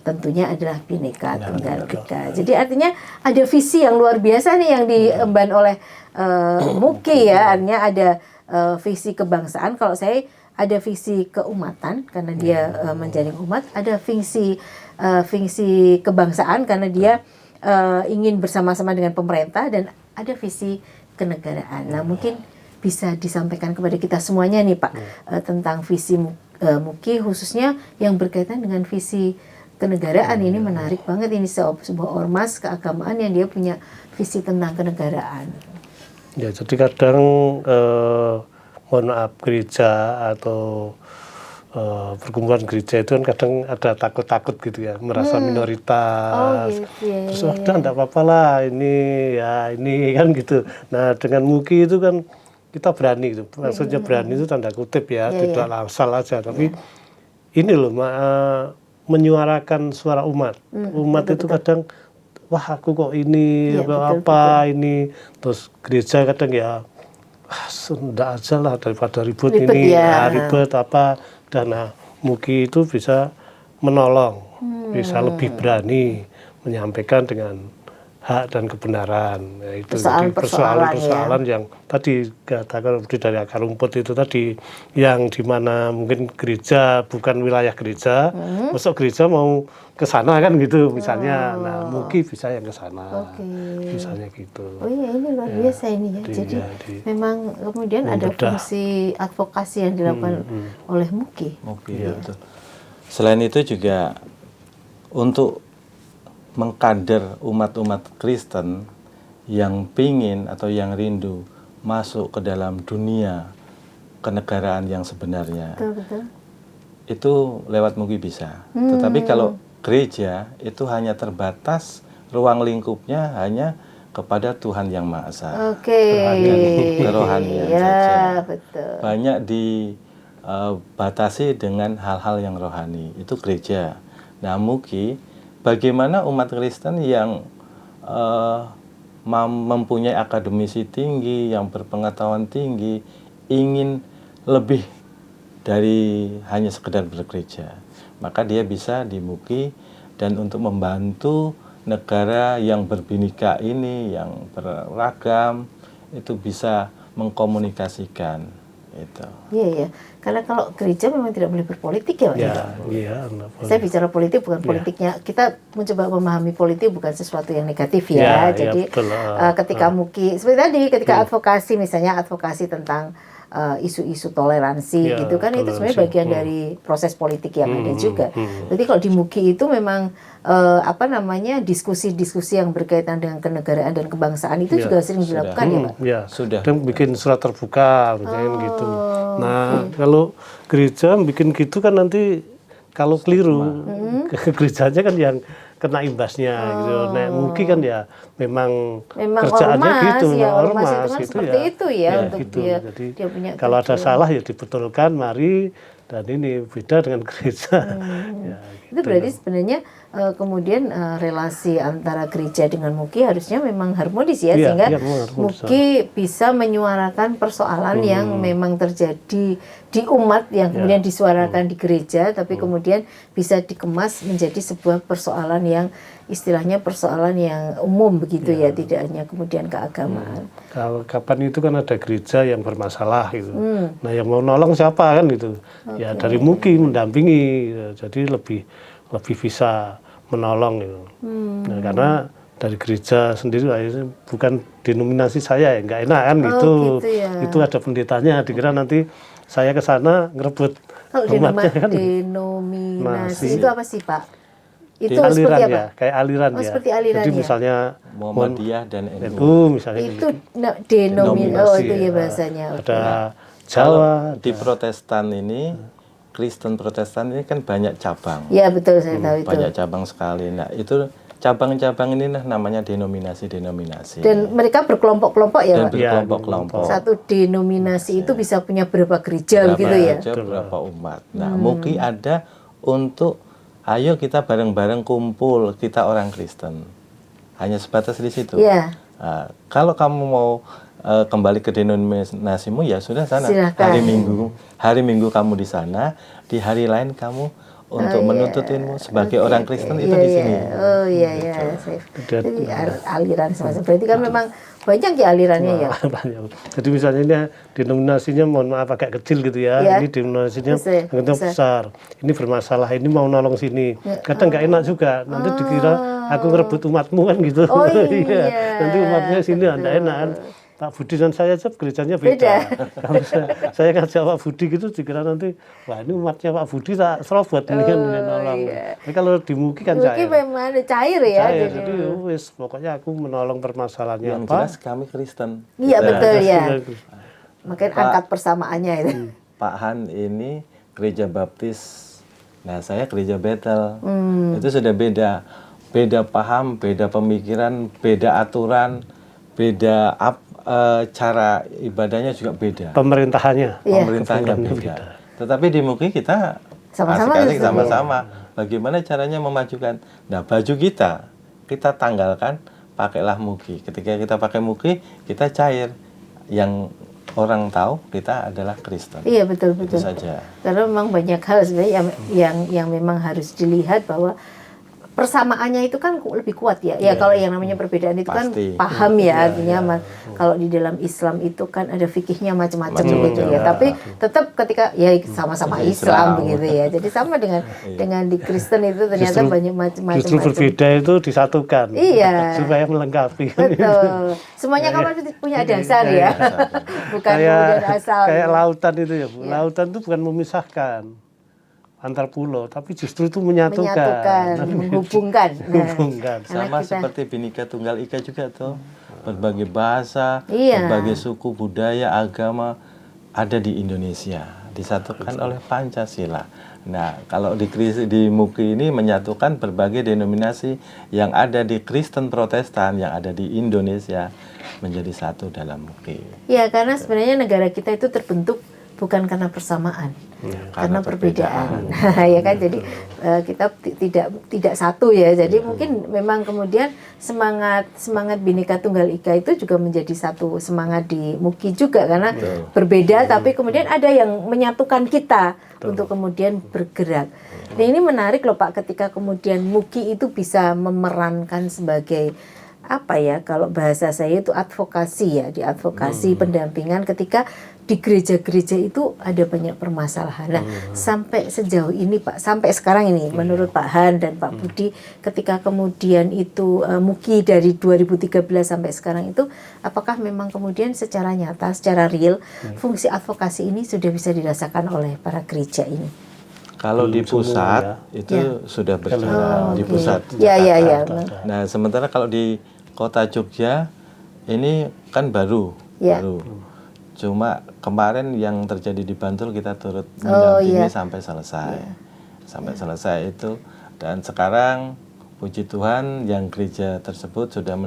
tentunya adalah Bhinneka Tunggal Ika. Jadi artinya ada visi yang luar biasa nih yang diemban oleh Muki ya, artinya ada visi kebangsaan. Kalau saya ada visi keumatan karena dia menjaring umat, ada visi kebangsaan karena dia ingin bersama-sama dengan pemerintah, dan ada visi kenegaraan. Nah, mungkin bisa disampaikan kepada kita semuanya nih Pak tentang visi Muki, khususnya yang berkaitan dengan visi kenegaraan. Ini menarik banget, ini sebuah ormas keagamaan yang dia punya visi tentang kenegaraan. Ya, jadi kadang mohon maaf, gereja atau perkumpulan gereja itu kan kadang ada takut-takut gitu ya, merasa minoritas. Terus enggak apa-apa lah, ini kan gitu. Nah, dengan Muki itu kan kita berani gitu. Maksudnya berani itu tanda kutip ya, tidak asal aja, tapi ini loh menyuarakan suara umat. Umat itu kadang wah aku kok ini ini, terus gereja kadang ya enggak aja lah daripada ribut ini, ribet apa. Dan Muki itu bisa menolong, bisa lebih berani menyampaikan dengan hak dan kebenaran. Itu persoalan-persoalan yang tadi katakan dari akar rumput itu tadi, yang dimana mungkin gereja bukan wilayah gereja, masuk gereja mau ke sana kan gitu misalnya. Nah, Muki bisa yang ke sana. Misalnya gitu. Oh iya, ini luar biasa ini ya. Jadi memang kemudian ada fungsi advokasi yang dilakukan oleh Muki. Ya, betul. Selain itu juga untuk mengkader umat-umat Kristen yang pingin atau yang rindu masuk ke dalam dunia kenegaraan yang sebenarnya. Betul. Itu lewat Muki bisa. Tetapi kalau gereja itu hanya terbatas ruang lingkupnya hanya kepada Tuhan Yang Maha Esa. Kerohanian saja. Betul. Banyak dibatasi dengan hal-hal yang rohani. Itu gereja. Nah, Muki, bagaimana umat Kristen yang mempunyai akademisi tinggi, yang berpengetahuan tinggi, ingin lebih dari hanya sekedar bergereja, maka dia bisa di Muki, dan untuk membantu negara yang berbhinneka ini, yang beragam, itu bisa mengkomunikasikan Itu. Iya ya, karena kalau gereja memang tidak boleh berpolitik ya Pak. Iya, enggak boleh. Saya bicara politik bukan politiknya. Kita mencoba memahami politik bukan sesuatu yang negatif ya. Jadi betul. ketika MUKI seperti tadi, ketika advokasi misalnya advokasi tentang isu-isu toleransi gitu kan, itu sebenarnya bagian dari proses politik yang ada juga. Jadi kalau di MUKI itu memang diskusi-diskusi yang berkaitan dengan kenegaraan dan kebangsaan itu juga sering dilakukan ya Pak. Sudah. Dan bikin surat terbuka misalnya gitu. Nah, kalau gereja bikin gitu kan nanti kalau keliru gerejanya kan yang kena imbasnya gitu. Nah, mungkin kan ya memang kerjaannya ormas, gitu, ya, ormas ormas itu kan gitu seperti ya. itu ya, untuk gitu. Jadi dia punya kalau ada salah ya dibetulkan, mari, dan ini beda dengan gereja. Ya, itu berarti sebenarnya kemudian relasi antara gereja dengan MUKI harusnya memang harmonis ya, sehingga MUKI bisa menyuarakan persoalan yang memang terjadi di umat yang kemudian disuarakan di gereja, tapi kemudian bisa dikemas menjadi sebuah persoalan yang istilahnya persoalan yang umum begitu ya, tidak hanya kemudian keagamaan. Kalau kapan itu kan ada gereja yang bermasalah gitu. Nah, yang mau nolong siapa kan gitu. Ya dari MUKI mendampingi, jadi lebih bisa menolong gitu. Nah, karena dari gereja sendiri bukan denominasi saya ya, nggak enak kan gitu. Ya. Itu ada pendetanya, dikira nanti saya ke sana ngerebut umatnya kan. Denominasi itu apa sih Pak? Itu aliran seperti apa? Ya, kayak aliran ya. Seperti aliran. Jadi misalnya Muhammadiyah dan NU misalnya itu gitu. denominasi. Itu ya bahasanya. Ada Jawa, di Protestan ini, Kristen Protestan ini kan banyak cabang. Ya betul, saya tahu itu. Banyak cabang sekali. Nah, itu cabang-cabang ini namanya denominasi. Dan mereka berkelompok-kelompok ya, Dan Pak? berkelompok-kelompok. Satu denominasi itu bisa punya berapa gereja begitu ya? Berapa umat. Nah, MUKI ada untuk ayo kita bareng-bareng kumpul, kita orang Kristen. Hanya sebatas di situ. Iya. Nah, kalau kamu mau kembali ke denominasimu, ya sudah sana. Silakan. Hari Minggu kamu di sana, di hari lain kamu untuk menuntut ilmu sebagai orang Kristen itu di sini. Oh iya. Jadi aliran semacam. Berarti kan memang banyak ya alirannya ya. Banyak. Jadi misalnya ini denominasinya mohon maaf agak kecil gitu ya. Ini denominasinya agak besar. Ini bermasalah, ini mau nolong sini. Kadang nggak enak juga. Nanti dikira aku ngerebut umatmu kan gitu. Oh iya. Nanti umatnya sini nggak enak kan. Pak Budi dan saya aja gerejanya beda. Kalau saya ngajak Pak Budi gitu dikira nanti, wah ini umatnya Pak Budi tak serobot ini kan nolong. Tapi kalau di MUKI kan cair. MUKI memang ada cair ya. Jadi wis pokoknya aku menolong permasalahannya Yang apa. jelas kami Kristen. Iya betul ya. Makanya angkat persamaannya itu. Pak Han ini gereja Baptis. Nah, saya gereja Bethel. Itu sudah beda. Beda paham, beda pemikiran, beda aturan, beda cara ibadahnya juga beda. Pemerintahannya beda. Tetapi di MUKI kita sama-sama. Bagaimana caranya memajukan? Nah, baju kita tanggalkan, pakailah MUKI. Ketika kita pakai MUKI, kita cair. Yang orang tahu kita adalah Kristen. Iya betul. Itu saja. Karena memang banyak hal sebenarnya yang memang harus dilihat bahwa persamaannya itu kan lebih kuat ya. Ya kalau yang namanya perbedaan itu pasti. Kan paham ya artinya. Kalau di dalam Islam itu kan ada fikihnya macam-macam begitu ya. Tapi tetap ketika ya sama-sama Islam begitu ya. Jadi sama dengan di Kristen itu ternyata banyak macam-macam. Justru berbeda itu disatukan. Iya. Supaya melengkapi. Betul. Semuanya kan punya dasar ya. Bukan kemudian asal. Kayak lautan itu ya, Bu. Lautan itu bukan memisahkan antar pulau, tapi justru itu menyatukan, menghubungkan. Sama seperti Bhinneka Tunggal Ika juga tuh, berbagai bahasa, berbagai suku, budaya, agama ada di Indonesia, disatukan oleh Pancasila. Nah, kalau di MUKI ini menyatukan berbagai denominasi yang ada di Kristen Protestan yang ada di Indonesia menjadi satu dalam MUKI. Ya, karena sebenarnya negara kita itu terbentuk bukan karena persamaan, karena perbedaan. Ya kan, jadi kita tidak satu ya. Jadi mungkin memang kemudian semangat Bhinneka Tunggal Ika itu juga menjadi satu semangat di MUKI juga karena berbeda, tapi kemudian ada yang menyatukan kita untuk kemudian bergerak. Nah, ini menarik loh Pak, ketika kemudian MUKI itu bisa memerankan sebagai apa ya, kalau bahasa saya itu advokasi ya, di advokasi pendampingan ketika di gereja-gereja itu ada banyak permasalahan. Nah, sampai sejauh ini Pak, sampai sekarang ini menurut Pak Han dan Pak Budi, ketika kemudian itu MUKI dari 2013 sampai sekarang itu, apakah memang kemudian secara nyata, secara real, fungsi advokasi ini sudah bisa dirasakan oleh para gereja ini? Kalau di pusat itu sudah berjalan di pusat. Ya. Nah, sementara kalau di Kota Jogja ini kan baru. Cuma kemarin yang terjadi di Bantul kita turut mendampingi sampai selesai. Sampai selesai itu, dan sekarang puji Tuhan yang gereja tersebut sudah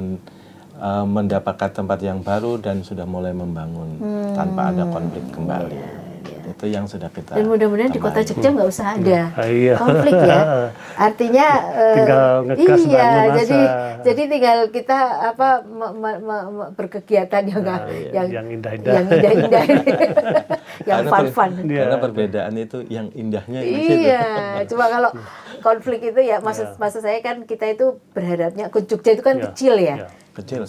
mendapatkan tempat yang baru dan sudah mulai membangun tanpa ada konflik kembali. Itu yang sudah kita. Dan mudah-mudahan di Kota Jogja nggak usah ada konflik ya. Artinya tinggal ngegas jadi tinggal kita berkegiatan yang indah-indah. Yang indah-indah ini. Yang fun-fun. Karena perbedaan itu yang indahnya Cuma kalau konflik itu ya maksud saya kan kita itu berharapnya Jogja itu kan kecil ya.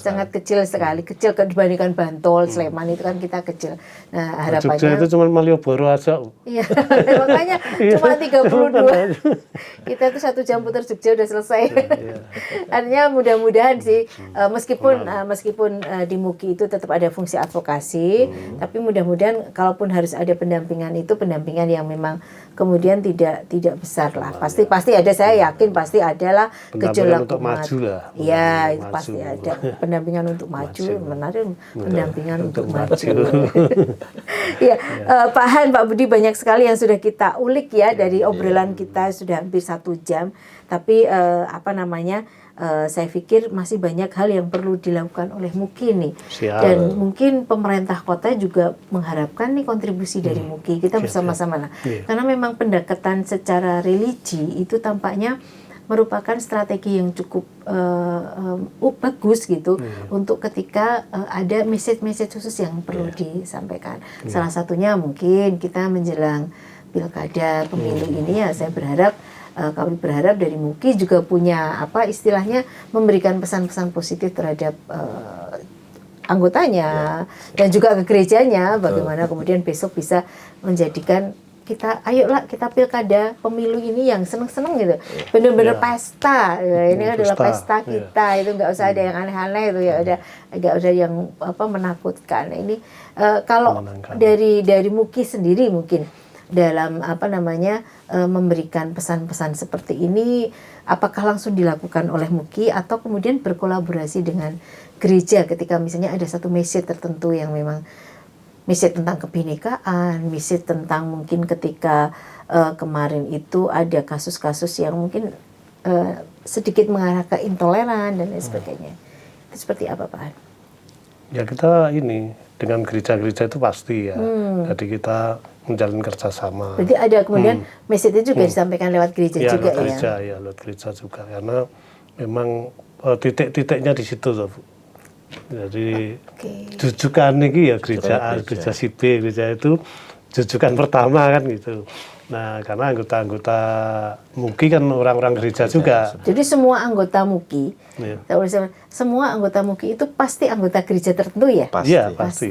Sangat kecil sekali, kecil dibandingkan Bantul, Sleman itu kan kita kecil. Nah, harapannya Jogja itu cuma Malioboro aja. Iya, makanya cuma 32. Kita itu 1 jam putar Jogja udah selesai. Artinya mudah-mudahan sih meskipun di MUKI itu tetap ada fungsi advokasi, tapi mudah-mudahan kalaupun harus ada pendampingan itu pendampingan yang memang kemudian tidak besar lah. Pasti ada, saya yakin pasti adalah gejolak untuk maju lah. Iya, itu pasti ada. Pendampingan untuk maju, menarik pendampingan untuk maju. Ya, Pak Han, Pak Budi, banyak sekali yang sudah kita ulik ya dari obrolan kita sudah hampir 1 jam. Tapi saya pikir masih banyak hal yang perlu dilakukan oleh MUKI nih. Dan mungkin pemerintah kota juga mengharapkan nih kontribusi dari MUKI. Kita bersama-sama lah. Karena memang pendekatan secara religi itu tampaknya merupakan strategi yang cukup bagus gitu untuk ketika ada message khusus yang perlu disampaikan. Salah satunya mungkin kita menjelang pilkada pemilu ini ya, saya berharap kami berharap dari MUKI juga punya istilahnya memberikan pesan-pesan positif terhadap anggotanya dan juga ke gerejanya, bagaimana kemudian besok bisa menjadikan ayolah kita pilkada pemilu ini yang seneng-seneng gitu, bener-bener pesta. Ini adalah pesta kita, itu nggak usah ada yang aneh-aneh itu ya, nggak usah yang menakutkan. Ini kalau dari MUKI sendiri mungkin dalam memberikan pesan-pesan seperti ini, apakah langsung dilakukan oleh MUKI atau kemudian berkolaborasi dengan gereja ketika misalnya ada satu message tertentu yang memang message tentang kebinekaan, message tentang mungkin ketika kemarin itu ada kasus-kasus yang mungkin sedikit mengarah ke intoleran dan lain sebagainya. Itu seperti apa, Pak? Ya, kita ini dengan gereja-gereja itu pasti ya. Jadi kita menjalin kerjasama. Berarti ada kemudian message itu juga disampaikan lewat gereja juga ya? Lewat gereja juga. Karena memang titik-titiknya di situ loh, Bu. Jadi jujukan ini ya gereja A, gereja si B, gereja itu jujukan pertama kan gitu. Nah, karena anggota-anggota MUKI kan orang-orang gereja juga. Jadi semua anggota MUKI, semua anggota MUKI itu pasti anggota gereja tertentu ya? Pasti.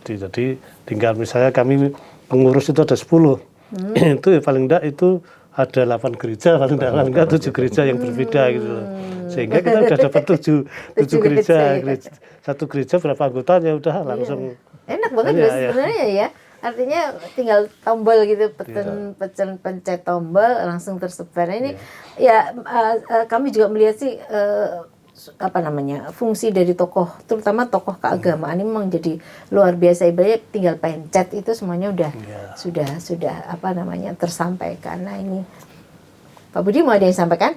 Jadi tinggal misalnya kami pengurus itu ada 10, itu ya paling enggak itu ada 8 gereja, paling enggak 7 gereja yang berbeda gitu loh. Sehingga kita udah dapat 7 gereja. Satu gereja berapa anggotanya udah langsung. Enak banget sebenarnya ya. Artinya tinggal tombol gitu, pencet tombol langsung tersebar. Ini kami juga melihat sih fungsi dari tokoh, terutama tokoh keagamaan ini memang jadi luar biasa. Ibaratnya tinggal pencet itu semuanya sudah tersampaikan. Nah, ini Pak Budi mau ada yang sampaikan?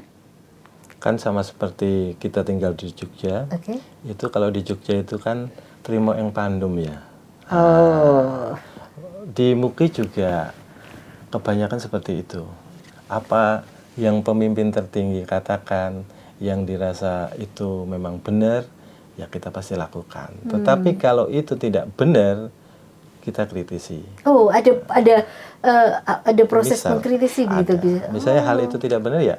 Kan sama seperti kita tinggal di Jogja. Itu kalau di Jogja itu kan trimo ing pandum ya. Di MUKI juga kebanyakan seperti itu. Apa yang pemimpin tertinggi katakan, yang dirasa itu memang benar, ya kita pasti lakukan. Tetapi kalau itu tidak benar, kita kritisi. Ada proses mengkritisi gitu. Misalnya hal itu tidak benar ya,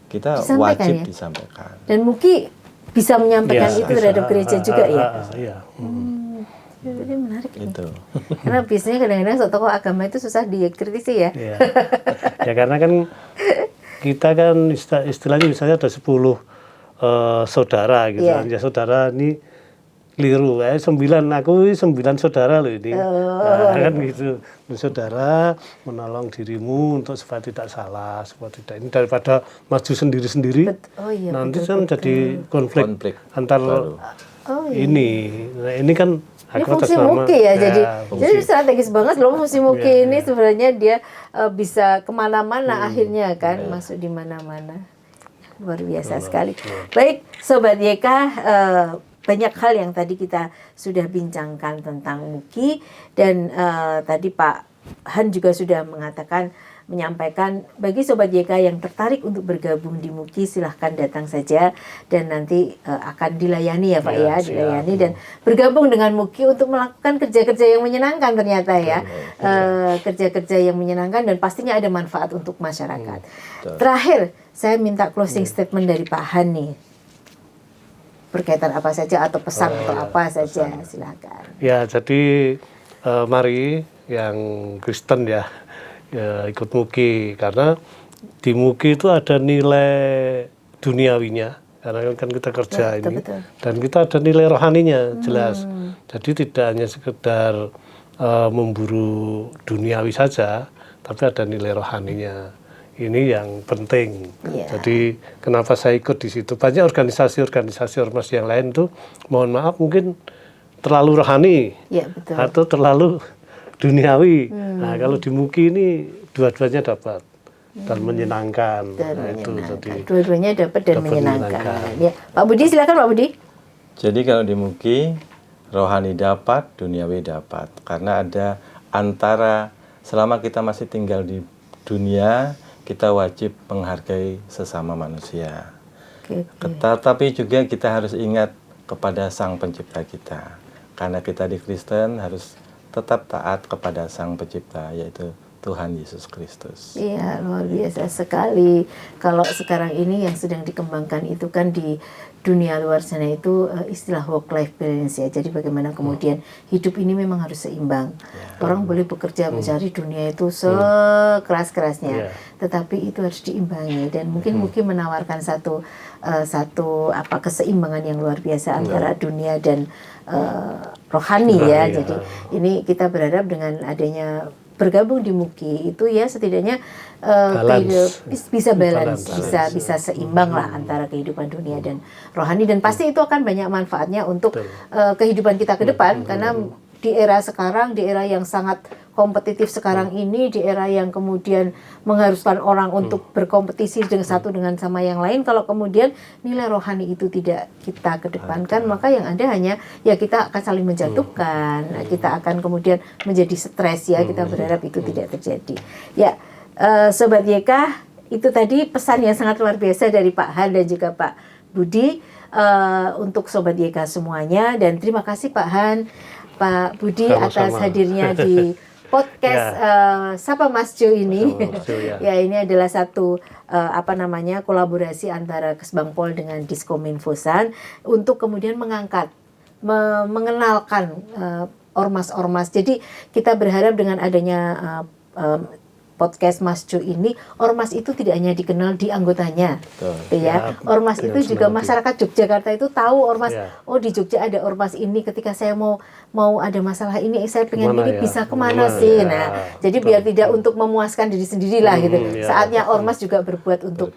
kita wajib disampaikan. Dan MUKI bisa menyampaikan itu terhadap gereja juga ya. Iya. Ini menarik nih. Itu. Karena biasanya kadang-kadang tokoh agama itu susah dikritisi ya. Iya. Ya karena kan kita kan istilahnya misalnya ada 10 saudara gitu. Iya. Ya saudara ini keliru, 9, aku 9 saudara loh ini. Nah, kan gitu. Saudara menolong dirimu untuk supaya tidak salah, supaya tidak ini daripada maju sendiri-sendiri. Oh iya. Nanti kan jadi konflik antar iya. ini. Nah, ini kan Ini aku fungsi atas nama. Muki ya, jadi fungsi. strategis banget loh fungsi Muki ini sebenarnya dia bisa kemana-mana akhirnya kan, masuk di mana-mana. Luar biasa sekali. Baik, Sobat YK, banyak hal yang tadi kita sudah bincangkan tentang Muki dan tadi Pak Han juga sudah menyampaikan bagi Sobat YK yang tertarik untuk bergabung di Muki, silahkan datang saja dan nanti akan dilayani ya Pak ya, dilayani dan bergabung dengan Muki untuk melakukan kerja-kerja yang menyenangkan ternyata ya, kerja-kerja yang menyenangkan dan pastinya ada manfaat untuk masyarakat. Terakhir, saya minta closing statement dari Pak Han nih, berkaitan apa saja atau pesan atau apa saja, silakan. Ya, jadi mari yang Kristen ya ikut Muki, karena di Muki itu ada nilai duniawinya karena kan kita kerja ini betul. Dan kita ada nilai rohaninya jelas. Jadi tidak hanya sekedar memburu duniawi saja, tapi ada nilai rohaninya. Ini yang penting. Jadi kenapa saya ikut di situ? Banyak organisasi ormas yang lain tuh, mohon maaf mungkin terlalu rohani atau terlalu duniawi. Nah, kalau di Muki ini dua-duanya dapat dan menyenangkan. Itu jadi dua-duanya dapat dan menyenangkan. Ya, Pak Budi silakan Pak Budi. Jadi kalau di Muki rohani dapat, duniawi dapat. Karena ada antara selama kita masih tinggal di dunia, kita wajib menghargai sesama manusia. Tetapi juga kita harus ingat kepada Sang Pencipta kita. Karena kita di Kristen harus tetap taat kepada Sang Pencipta, yaitu Tuhan Yesus Kristus. Iya, luar biasa sekali. Kalau sekarang ini yang sedang dikembangkan itu kan di dunia luar sana itu istilah work-life balance ya. Jadi bagaimana kemudian hidup ini memang harus seimbang. Orang boleh bekerja mencari dunia itu sekeras-kerasnya, tetapi itu harus diimbangi. Dan mungkin menawarkan satu keseimbangan yang luar biasa antara dunia dan rohani ya. Jadi ini kita berharap dengan adanya bergabung di Muki itu ya setidaknya bisa balance, bisa seimbang lah antara kehidupan dunia dan rohani, dan pasti itu akan banyak manfaatnya untuk kehidupan kita ke depan karena di era sekarang, di era yang sangat kompetitif sekarang ini, di era yang kemudian mengharuskan orang untuk berkompetisi dengan sama yang lain, kalau kemudian nilai rohani itu tidak kita kedepankan, maka yang ada hanya ya kita akan saling menjatuhkan, kita akan kemudian menjadi stres ya, kita berharap itu tidak terjadi. Ya, Sobat YK, itu tadi pesan yang sangat luar biasa dari Pak Han dan juga Pak Budi untuk Sobat YK semuanya, dan terima kasih Pak Han, Pak Budi atas hadirnya di podcast Sapa Mas Jo ini. Ya, ini adalah satu kolaborasi antara Kesbangpol dengan Diskominfosan untuk kemudian mengenalkan ormas-ormas. Jadi kita berharap dengan adanya podcast Mas Jo ini, ormas itu tidak hanya dikenal di anggotanya, ormas itu juga masyarakat Yogyakarta itu tahu ormas. Oh, di Jogja ada ormas ini. Ketika saya mau ada masalah ini, saya pengen ini bisa kemana sih? Nah, jadi biar tidak untuk memuaskan diri sendiri lah gitu. Saatnya ormas juga berbuat untuk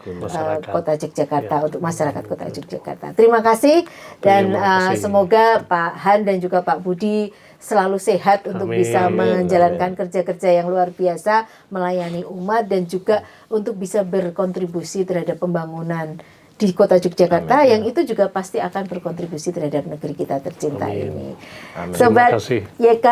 Kota Yogyakarta, untuk masyarakat Kota Yogyakarta. Terima kasih dan semoga Pak Han dan juga Pak Budi selalu sehat untuk bisa menjalankan kerja-kerja yang luar biasa, melayani umat dan juga untuk bisa berkontribusi terhadap pembangunan di Kota Yogyakarta yang itu juga pasti akan berkontribusi terhadap negeri kita tercinta ini. Sobat YK,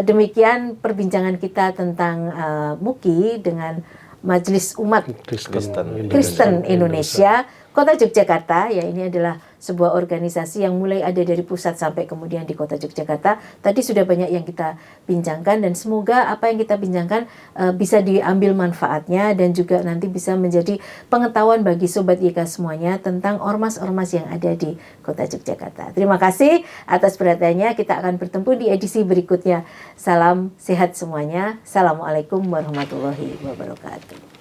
demikian perbincangan kita tentang Muki dengan Majelis Umat Kristen Indonesia Kota Yogyakarta. Ya, ini adalah sebuah organisasi yang mulai ada dari pusat sampai kemudian di Kota Yogyakarta. Tadi sudah banyak yang kita bincangkan dan semoga apa yang kita bincangkan bisa diambil manfaatnya dan juga nanti bisa menjadi pengetahuan bagi Sobat YK semuanya tentang ormas-ormas yang ada di Kota Yogyakarta. Terima kasih atas perhatiannya. Kita akan bertemu di edisi berikutnya. Salam sehat semuanya. Assalamualaikum warahmatullahi wabarakatuh.